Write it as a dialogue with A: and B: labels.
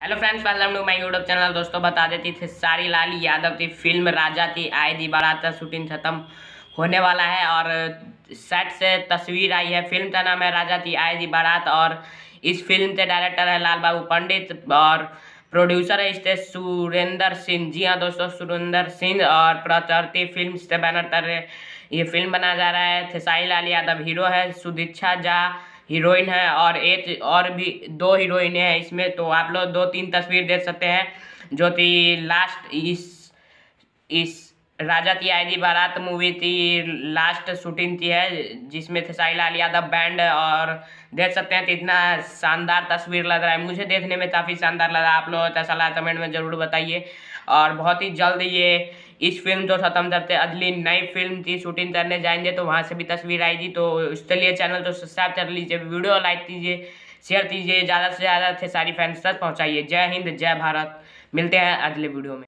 A: Hello friends, welcome to my YouTube channel. दोस्तों बता देती थी सारी लाल यादव की फिल्म राजा की आए दी बारात का शूटिंग खत्म होने वाला है और सेट से तस्वीर आई है। फिल्म का नाम है राजा की आए दी बारात और इस फिल्म के डायरेक्टर है लाल बाबू पंडित और प्रोड्यूसर है इससे सुरेंद्र सिंह। जी हाँ दोस्तों, सुरेंद्र सिंह और प्रत्यर्थ फिल्म से बैनर पर ये फिल्म बनाया जा रहा है। खेसारी लाल यादव हीरो है, सुदीक्षा झा हीरोइन है और एक और भी दो हीरोइनें हैं इसमें। तो आप लोग 2-3 तस्वीर देख सकते हैं जो कि लास्ट इस राजा की आए दी बारात मूवी की लास्ट शूटिंग की है, जिसमें खेसारी लाल यादव बैंड और देख सकते हैं कितना शानदार तस्वीर लग रहा है। मुझे देखने में काफ़ी शानदार लगा। आप लोग कैसा लगा कमेंट में ज़रूर बताइए और बहुत ही जल्द ये इस फिल्म को ख़त्म करते अगली नई फिल्म की शूटिंग करने जाएंगे, तो वहाँ से भी तस्वीर आएगी। तो इसके लिए चैनल को सब्सक्राइब कर लीजिए, वीडियो लाइक कीजिए, शेयर कीजिए, ज़्यादा से ज़्यादा खेसारी फैंस तक पहुँचाइए। जय हिंद, जय भारत। मिलते हैं अगले वीडियो में।